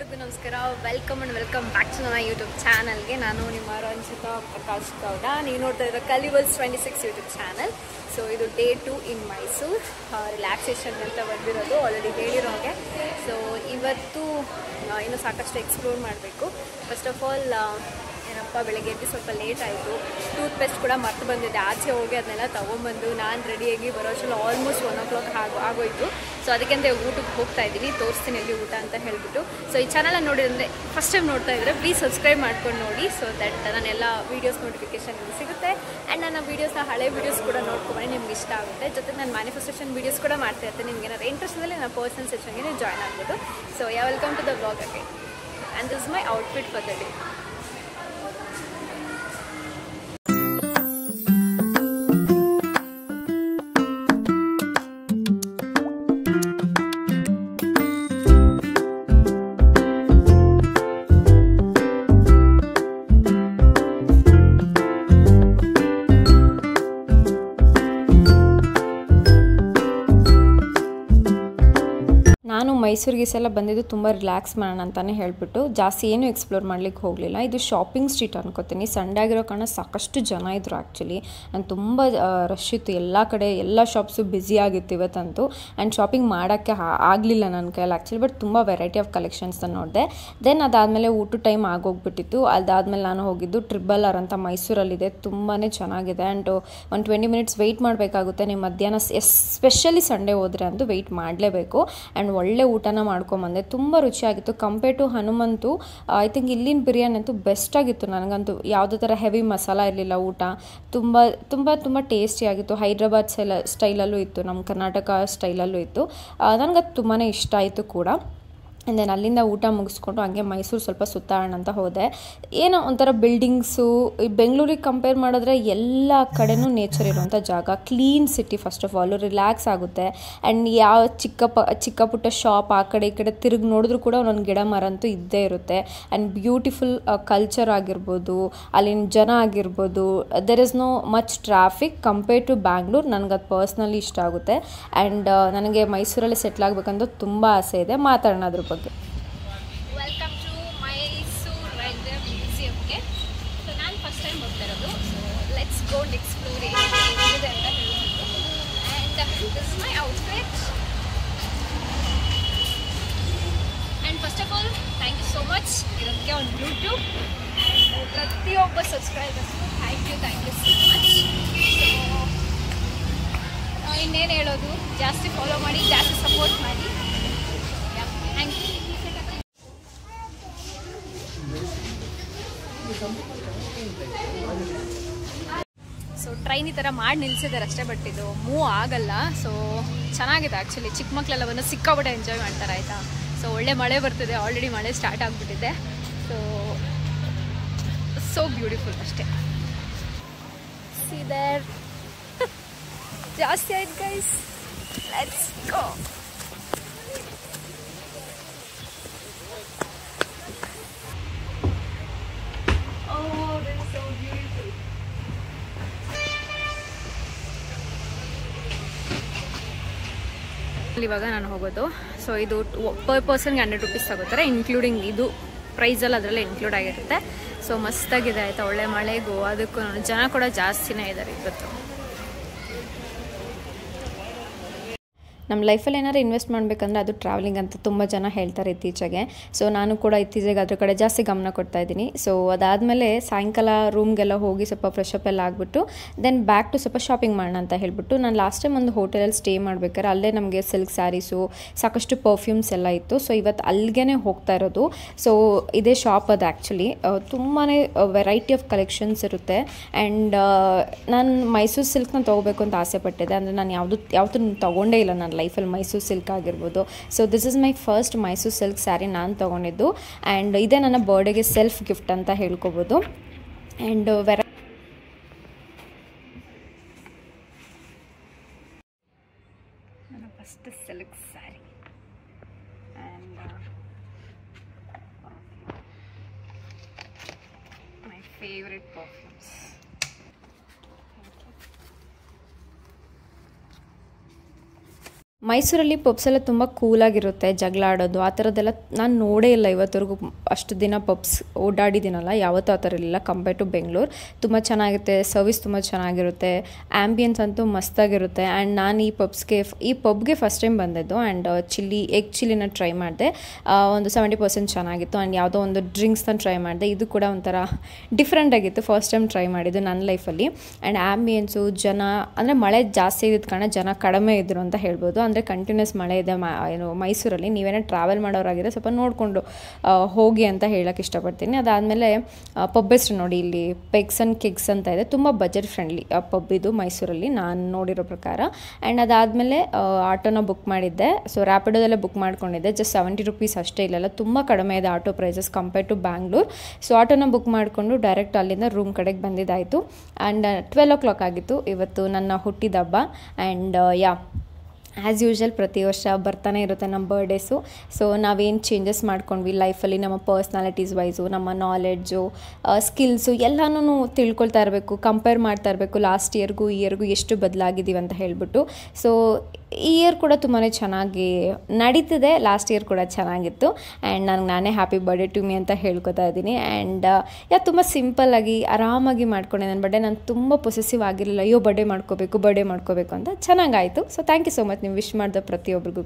ಎಲ್ರಿಗೂ ನಮಸ್ಕಾರ. Welcome back to ನನ್ನ ಯೂಟ್ಯೂಬ್ ಚಾನಲ್ಗೆ. ನಾನು ನಿಮ್ಮ ರಂಜಿತಾ ಪ್ರಕಾಶ್ ಗೌಡ. ನೀವು ನೋಡ್ತಾ ಇರೋ ಕಲಿವಲ್ಸ್ 26 ಯೂಟ್ಯೂಬ್ ಚಾನಲ್. ಸೊ ಇದು ಡೇ 2 ಇನ್ ಮೈಸೂರು ರಿಲ್ಯಾಕ್ಸೇಷನ್ ಅಂತ ಬಂದಿರೋದು, ಆಲ್ರೆಡಿ ಹೇಳಿರೋ ಹಾಗೆ. ಸೊ ಇವತ್ತು ಇನ್ನೂ ಸಾಕಷ್ಟು ಎಕ್ಸ್ಪ್ಲೋರ್ ಮಾಡಬೇಕು. ಫಸ್ಟ್ ಆಫ್ ಆಲ್ ಏನಪ್ಪ, ಬೆಳಗ್ಗೆ ಎದ್ದು ಸ್ವಲ್ಪ ಲೇಟ್ ಆಯಿತು. ಟೂತ್ ಪೇಸ್ಟ್ ಕೂಡ ಮರ್ತು ಬಂದಿದ್ದೆ, ಆಚೆ ಹೋಗಿ ಅದನ್ನೆಲ್ಲ ತೊಗೊಂಬಂದು ನಾನು ರೆಡಿಯಾಗಿ ಬರೋ ಅಷ್ಟರಲ್ಲಿ ಆಲ್ಮೋಸ್ಟ್ 1 o'clock ಆಗೋಯಿತು. ಸೊ ಅದಕ್ಕೆಂತ ಊಟಕ್ಕೆ ಹೋಗ್ತಾ ಇದ್ದೀನಿ, ತೋರಿಸ್ತೀನಿ ಎಲ್ಲಿ ಊಟ ಅಂತ ಹೇಳಿಬಿಟ್ಟು. ಸೊ ಈ ಚಾನಲನ್ನು ನೋಡಿದ್ರೆ ಫಸ್ಟ್ ಟೈಮ್ ನೋಡ್ತಾ ಇದ್ದರೆ ಪ್ಲೀಸ್ ಸಬ್ಸ್ಕ್ರೈಬ್ ಮಾಡ್ಕೊಂಡು ನೋಡಿ. ಸೊ ದಟ್ ನನ್ನೆಲ್ಲ ವೀಡಿಯೋಸ್ ನೋಟಿಫಿಕೇಶನ್ ನಿಮಗೆ ಸಿಗುತ್ತೆ. ಆ್ಯಂಡ್ ನನ್ನ ವೀಡಿಯೋಸ್ನ ಹಳೆ ವೀಡಿಯೋಸ್ ಕೂಡ ನೋಡ್ಕೊಂಡ್ರೆ ನಿಮ್ಗೆ ಇಷ್ಟ ಆಗುತ್ತೆ. ಜೊತೆಗೆ ನಾನು ಮ್ಯಾನಿಫೆಸ್ಟೇಷನ್ ವೀಡಿಯೋಸ್ ಕೂಡ ಮಾಡ್ತಾ ಇರ್ತೀನಿ. ನಿಮ್ಗೆ ಏನಾದ್ರು ಇಂಟ್ರೆಸ್ಟ್ ಇದ್ದರೆ ನನ್ನ ಪರ್ಸನಲ್ ಸೆಕ್ಷನ್ಗೆ ನೀವು ಜಾಯ್ನ್ ಆಗ್ಬೋದು. So welcome to the vlog again. And this is my outfit for the day. ನಾನು ಮೈಸೂರಿಗೆ ಸಲ ಬಂದಿದ್ದು ತುಂಬ ರಿಲ್ಯಾಕ್ಸ್ ಮಾಡೋಣ ಅಂತಲೇ ಹೇಳಿಬಿಟ್ಟು ಜಾಸ್ತಿ ಏನೂ ಎಕ್ಸ್ಪ್ಲೋರ್ ಮಾಡ್ಲಿಕ್ಕೆ ಹೋಗಲಿಲ್ಲ. ಇದು ಶಾಪಿಂಗ್ ಸ್ಟ್ರೀಟ್ ಅನ್ಕೋತೀನಿ. ಸಂಡೇ ಆಗಿರೋ ಕಾರಣ ಸಾಕಷ್ಟು ಜನ ಇದ್ದರು. ಆ್ಯಕ್ಚುಲಿ ನಾನು ತುಂಬ ರಶ್ ಇತ್ತು, ಎಲ್ಲ ಕಡೆ ಎಲ್ಲ ಶಾಪ್ಸು ಬ್ಯುಸಿ ಆಗಿತ್ತು ಇವತ್ತಂತೂ. ಆ್ಯಂಡ್ ಶಾಪಿಂಗ್ ಮಾಡೋಕ್ಕೆ ಆಗಲಿಲ್ಲ ನನ್ನ ಕೈಯಲ್ಲಿ ಆ್ಯಕ್ಚುಲಿ. ಬಟ್ ತುಂಬ ವೆರೈಟಿ ಆಫ್ ಕಲೆಕ್ಷನ್ಸ್ನ ನೋಡಿದೆ. ದೆನ್ ಅದಾದಮೇಲೆ ಊಟ ಟೈಮ್ ಆಗೋಗ್ಬಿಟ್ಟಿತ್ತು. ಅದಾದಮೇಲೆ ನಾನು ಹೋಗಿದ್ದು ಟ್ರಿಬಲ್ ಆರ್ ಅಂತ ಮೈಸೂರಲ್ಲಿದೆ, ತುಂಬಾ ಚೆನ್ನಾಗಿದೆ. ಆ್ಯಂಡ್ ಒಂದು 20 minutes ವೆಯ್ಟ್ ಮಾಡಬೇಕಾಗುತ್ತೆ. ನೀವು ಮಧ್ಯಾಹ್ನ ಎಸ್ಪೆಷಲಿ ಸಂಡೇ ಹೋದರೆ ಅಂತೂ ವೆಯ್ಟ್ ಮಾಡಲೇಬೇಕು. ಆ್ಯಂಡ್ ಒಳ್ಳೆ ಊಟನ ಮಾಡ್ಕೊಂಬಂದೆ, ತುಂಬ ರುಚಿಯಾಗಿತ್ತು. Compare to Hanumanthu I think ಇಲ್ಲಿನ ಬಿರಿಯಾನಿ ಅಂತೂ ಬೆಸ್ಟ್ ಆಗಿತ್ತು. ನನಗಂತೂ ಯಾವುದೇ ಥರ ಹೆವಿ ಮಸಾಲ ಇರಲಿಲ್ಲ. ಊಟ ತುಂಬ ತುಂಬ ತುಂಬ ಟೇಸ್ಟಿಯಾಗಿತ್ತು. ಹೈದ್ರಾಬಾದ್ ಸ್ಟೈಲಲ್ಲೂ ಇತ್ತು, ನಮ್ಮ ಕರ್ನಾಟಕ ಸ್ಟೈಲಲ್ಲೂ ಇತ್ತು. ನನಗದು ತುಂಬಾ ಇಷ್ಟ ಆಯಿತು ಕೂಡ. ದೆನ್ ಅಲ್ಲಿಂದ ಊಟ ಮುಗಿಸ್ಕೊಂಡು ಹಂಗೆ ಮೈಸೂರು ಸ್ವಲ್ಪ ಸುತ್ತಾಡೋಣ ಅಂತ ಹೋದೆ. ಏನೋ ಒಂಥರ ಬಿಲ್ಡಿಂಗ್ಸು ಬೆಂಗಳೂರಿಗೆ ಕಂಪೇರ್ ಮಾಡಿದ್ರೆ ಎಲ್ಲ ಕಡೆನೂ ನೇಚರ್ ಇರುವಂಥ ಜಾಗ, clean city. First of all relax ಆಗುತ್ತೆ. ಆ್ಯಂಡ್ ಯಾವ ಚಿಕ್ಕ ಪುಟ್ಟ ಶಾಪ್ ಆ ಕಡೆ ಈ ಕಡೆ ತಿರುಗಿ ನೋಡಿದ್ರೂ ಕೂಡ ಒಂದೊಂದು ಗಿಡ ಮರ ಅಂತೂ ಇದ್ದೇ ಇರುತ್ತೆ. ಆ್ಯಂಡ್ ಬ್ಯೂಟಿಫುಲ್ ಕಲ್ಚರ್ ಆಗಿರ್ಬೋದು, ಅಲ್ಲಿನ ಜನ ಆಗಿರ್ಬೋದು. There is no much traffic compare to Bangalore. ನನಗದು ಪರ್ಸ್ನಲಿ ಇಷ್ಟ ಆಗುತ್ತೆ. ಆ್ಯಂಡ್ ನನಗೆ ಮೈಸೂರಲ್ಲಿ ಸೆಟ್ಲ್ ಆಗಬೇಕಂತ ತುಂಬ ಆಸೆ ಇದೆ. ಮಾತಾಡೋಣ ಅದ್ರ ಬಗ್ಗೆ. ವೆಲ್ಕಮ್ ಟು ಮೈಸೂರು ರೈಲ್ವೆ ಮ್ಯೂಸಿಯಮ್ಗೆ. ಸೊ ನಾನು ಫಸ್ಟ್ ಟೈಮ್ ಹೋಗ್ತಾ ಇರೋದು. So let's go and explore ಏನಿದೆ ಅಂತ ಹೇಳ್ಬೋದು. And this is my outfit. And first of all thank you so much ಇದಕ್ಕೆ ಒಂದು ಯೂಟ್ಯೂಬ್ ಪ್ರತಿಯೊಬ್ಬ ಸಬ್ಸ್ಕ್ರೈಬರ್ಸ್ಗೂ thank you so much. So ಇನ್ನೇನು ಹೇಳೋದು, ಜಾಸ್ತಿ ಫಾಲೋ ಮಾಡಿ, ಜಾಸ್ತಿ ಸಪೋರ್ಟ್ ಮಾಡಿ. ಸೊ ಟ್ರೈನ್ ಈ ಥರ ಮಾಡಿ ನಿಲ್ಸಿದ್ದಾರೆ ಅಷ್ಟೇ, ಬಟ್ ಇದು ಮೂವ್ ಆಗಲ್ಲ. ಸೊ ಚೆನ್ನಾಗಿದೆ ಆ್ಯಕ್ಚುಲಿ. ಚಿಕ್ಕ ಮಕ್ಕಳೆಲ್ಲ ಬಂದು ಸಿಕ್ಕಾಪಟ್ಟೆ ಎಂಜಾಯ್ ಮಾಡ್ತಾರೆ, ಆಯಿತಾ. ಸೊ ಒಳ್ಳೆ ಮಳೆ ಬರ್ತಿದೆ, ಆಲ್ರೆಡಿ ಮಳೆ ಸ್ಟಾರ್ಟ್ ಆಗಿಬಿಟ್ಟಿದೆ. ಸೊ ಬ್ಯೂಟಿಫುಲ್ ಅಷ್ಟೇ. ಸಿ ದೇರ್ ಜಾಸ್ತಿ ಆಯ್ತು ಗೈಸ್. Let's go. ಇವಾಗ ನಾನು ಹೋಗೋದು. ಸೊ ಇದು ಪರ್ ಪರ್ಸನ್ಗೆ 100 rupees ತಗೋತಾರೆ, ಇನ್ಕ್ಲೂಡಿಂಗ್ ಇದು ಪ್ರೈಸಲ್ಲಿ ಅದರಲ್ಲೇ ಇನ್ಕ್ಲೂಡ್ ಆಗಿರುತ್ತೆ. ಸೊ ಮಸ್ತಾಗಿದೆ ಆಯಿತಾ. ಒಳ್ಳೆ ಮಳೆಗೂ ಅದಕ್ಕೂ ಜನ ಕೂಡ ಜಾಸ್ತಿನೇ ಇದ್ದಾರೆ ಇವತ್ತು. ನಮ್ಮ ಲೈಫಲ್ಲಿ ಏನಾದ್ರು ಇನ್ವೆಸ್ಟ್ ಮಾಡಬೇಕಂದ್ರೆ ಅದು ಟ್ರಾವೆಲಿಂಗ್ ಅಂತ ತುಂಬ ಜನ ಹೇಳ್ತಾರೆ ಇತ್ತೀಚೆಗೆ. ಸೊ ನಾನು ಕೂಡ ಇತ್ತೀಚೆಗೆ ಅದ್ರ ಕಡೆ ಜಾಸ್ತಿ ಗಮನ ಕೊಡ್ತಾ ಇದ್ದೀನಿ. ಸೊ ಅದಾದಮೇಲೆ ಸಾಯಂಕಾಲ ರೂಮ್ಗೆಲ್ಲ ಹೋಗಿ ಸ್ವಲ್ಪ ಫ್ರೆಶ್ ಅಪ್ ಎಲ್ಲ ಆಗಿಬಿಟ್ಟು ದೆನ್ ಬ್ಯಾಕ್ ಟು ಸ್ವಲ್ಪ ಶಾಪಿಂಗ್ ಮಾಡೋಣ ಅಂತ ಹೇಳಿಬಿಟ್ಟು ನಾನು ಲಾಸ್ಟ್ ಟೈಮ್ ಒಂದು ಹೋಟೆಲಲ್ಲಿ ಸ್ಟೇ ಮಾಡ್ಬೇಕಾದ್ರೆ ಅಲ್ಲೇ ನಮಗೆ ಸಿಲ್ಕ್ ಸ್ಯಾರೀಸು ಸಾಕಷ್ಟು ಪರ್ಫ್ಯೂಮ್ಸ್ ಎಲ್ಲ ಇತ್ತು. ಸೊ ಇವತ್ತು ಅಲ್ಲಿಗೆ ಹೋಗ್ತಾ ಇರೋದು. ಸೊ ಇದೇ ಶಾಪ್ ಅದು ಆ್ಯಕ್ಚುಲಿ. ತುಂಬಾ ವೆರೈಟಿ ಆಫ್ ಕಲೆಕ್ಷನ್ಸ್ ಇರುತ್ತೆ. ಆ್ಯಂಡ್ ನಾನು ಮೈಸೂರು ಸಿಲ್ಕ್ನ ತೊಗೋಬೇಕು ಅಂತ ಆಸೆ ಪಟ್ಟಿದ್ದೆ. ಅಂದರೆ ನಾನು ಯಾವತ್ತೂ ತೊಗೊಂಡೇ ಇಲ್ಲ ನನ್ನ ಲೈಫಲ್ಲಿ ಮೈಸೂರು ಸಿಲ್ಕ್ ಆಗಿರ್ಬೋದು. So this is my first Mysuru silk sari ನಾನು ತೊಗೊಂಡಿದ್ದು. ಆ್ಯಂಡ್ ಇದೇ ನನ್ನ ಬರ್ಡೇಗೆ ಸೆಲ್ಫ್ ಗಿಫ್ಟ್ ಅಂತ ಹೇಳ್ಕೊಬೋದು. ಆ್ಯಂಡ್ ನನ್ನ first silk sari and my favourite perfumes. ಮೈಸೂರಲ್ಲಿ ಪಬ್ಸ್ ಎಲ್ಲ ತುಂಬ ಕೂಲಾಗಿರುತ್ತೆ, ಜಗಳ ಆಡೋದು ಆ ಥರದ್ದೆಲ್ಲ ನಾನು ನೋಡೇ ಇಲ್ಲ ಇವತ್ತರೆಗೂ. ಅಷ್ಟು ದಿನ ಪಬ್ಸ್ ಓಡಾಡಿದ್ದೀನಲ್ಲ, ಯಾವತ್ತೂ ಆ ಥರ ಇರಲಿಲ್ಲ ಕಂಪೇರ್ ಟು ಬೆಂಗಳೂರು. ತುಂಬ ಚೆನ್ನಾಗಿರುತ್ತೆ, ಸರ್ವಿಸ್ ತುಂಬ ಚೆನ್ನಾಗಿರುತ್ತೆ, ಆ್ಯಂಬಿಯನ್ಸ್ ಅಂತೂ ಮಸ್ತಾಗಿರುತ್ತೆ. ಆ್ಯಂಡ್ ನಾನು ಈ ಪಬ್ಗೆ ಫಸ್ಟ್ ಟೈಮ್ ಬಂದಿದ್ದು. ಆ್ಯಂಡ್ ಎಗ್ ಚಿಲ್ಲಿನ ಟ್ರೈ ಮಾಡಿದೆ, ಒಂದು 70% ಚೆನ್ನಾಗಿತ್ತು. ಆ್ಯಂಡ್ ಯಾವುದೋ ಒಂದು ಡ್ರಿಂಕ್ಸ್ನ ಟ್ರೈ ಮಾಡಿದೆ, ಇದು ಕೂಡ ಒಂಥರ ಡಿಫ್ರೆಂಟ್ ಆಗಿತ್ತು, ಫಸ್ಟ್ ಟೈಮ್ ಟ್ರೈ ಮಾಡಿದ್ದು ನನ್ನ ಲೈಫಲ್ಲಿ. ಆ್ಯಂಡ್ ಆ್ಯಂಬಿಯನ್ಸು, ಜನ ಅಂದರೆ ಮಳೆ ಜಾಸ್ತಿ ಇದ್ದ ಕಾರಣ ಜನ ಕಡಿಮೆ ಇದ್ದರು ಅಂತ ಹೇಳ್ಬೋದು. ಅಂದರೆ ಕಂಟಿನ್ಯೂಸ್ ಮಳೆ ಇದೆ ಮೈಸೂರಲ್ಲಿ. ನೀವೇನೋ ಟ್ರಾವೆಲ್ ಮಾಡೋರಾಗಿದ್ರೆ ಸ್ವಲ್ಪ ನೋಡಿಕೊಂಡು ಹೋಗಿ ಅಂತ ಹೇಳೋಕ್ಕೆ ಇಷ್ಟಪಡ್ತೀನಿ. ಅದಾದಮೇಲೆ ಪಬ್ ಹೆಸರು ನೋಡಿ, ಇಲ್ಲಿ ಪೆಗ್ಸ್ ಆ್ಯಂಡ್ ಕೆಗ್ಸ್ ಅಂತ ಇದೆ, ತುಂಬ ಬಜೆಟ್ ಫ್ರೆಂಡ್ಲಿ ಪಬ್ ಇದು ಮೈಸೂರಲ್ಲಿ ನಾನು ನೋಡಿರೋ ಪ್ರಕಾರ. ಆ್ಯಂಡ್ ಅದಾದಮೇಲೆ ಆಟೋನ ಬುಕ್ ಮಾಡಿದ್ದೆ. ಸೊ ರ್ಯಾಪಿಡೋದಲ್ಲೇ ಬುಕ್ ಮಾಡ್ಕೊಂಡಿದ್ದೆ, ಜಸ್ಟ್ 70 ರೂಪೀಸ್ ಅಷ್ಟೇ. ಇಲ್ಲೆಲ್ಲ ತುಂಬ ಕಡಿಮೆ ಇದೆ auto prices compare to Bangalore. So ಆಟೋನ ಬುಕ್ ಮಾಡಿಕೊಂಡು ಡೈರೆಕ್ಟ್ ಅಲ್ಲಿಂದ ರೂಮ್ ಕಡೆಗೆ ಬಂದಿದ್ದಾಯಿತು. ಆ್ಯಂಡ್ 12 o'clock ಆಗಿತ್ತು ಇವತ್ತು ನನ್ನ ಹುಟ್ಟಿದ ಹಬ್ಬ. ಆ್ಯಂಡ್ ಆ್ಯಸ್ ಯೂಶ್ವಲ್ ಪ್ರತಿ ವರ್ಷ ಬರ್ತಾನೆ ಇರುತ್ತೆ ನಮ್ಮ ಬರ್ಡೇಸು. ಸೊ ನಾವೇನು ಚೇಂಜಸ್ ಮಾಡ್ಕೊಂಡ್ವಿ ಲೈಫಲ್ಲಿ, ನಮ್ಮ ಪರ್ಸ್ನಾಲಿಟೀಸ್ ವೈಸು, ನಮ್ಮ ನಾಲೆಡ್ಜು, ಸ್ಕಿಲ್ಸು ಎಲ್ಲನೂ ತಿಳ್ಕೊಳ್ತಾ ಇರಬೇಕು, ಕಂಪೇರ್ ಮಾಡ್ತಾ ಇರಬೇಕು ಲಾಸ್ಟ್ ಇಯರ್ಗೂ ಈ ಇಯರ್ಗೂ ಎಷ್ಟು ಬದಲಾಗಿದ್ದೀವಿ ಅಂತ ಹೇಳ್ಬಿಟ್ಟು. ಸೊ ಈ ಇಯರ್ ಕೂಡ ತುಂಬಾ ಚೆನ್ನಾಗಿ ನಡೀತಿದೆ, ಲಾಸ್ಟ್ ಇಯರ್ ಕೂಡ ಚೆನ್ನಾಗಿತ್ತು. ಆ್ಯಂಡ್ ನನಗೆ ನಾನೇ ಹ್ಯಾಪಿ ಬರ್ಡೇ ಟು ಮೀ ಅಂತ ಹೇಳ್ಕೊತಾ ಇದ್ದೀನಿ. ಆ್ಯಂಡ್ ತುಂಬ ಸಿಂಪಲ್ಲಾಗಿ ಆರಾಮಾಗಿ ಮಾಡ್ಕೊಂಡೆ ನನ್ನ ಬರ್ಡೇ. ನಾನು ತುಂಬ ಪೊಸೆಸಿವ್ ಆಗಿರಲಿಲ್ಲ, ಅಯ್ಯೋ ಬರ್ಡೇ ಮಾಡ್ಕೋಬೇಕು ಅಂತ. ಚೆನ್ನಾಗಾಯಿತು. So thank you so much ನೀವು ವಿಶ್ ಮಾಡಿದ ಪ್ರತಿಯೊಬ್ಬರಿಗೂ.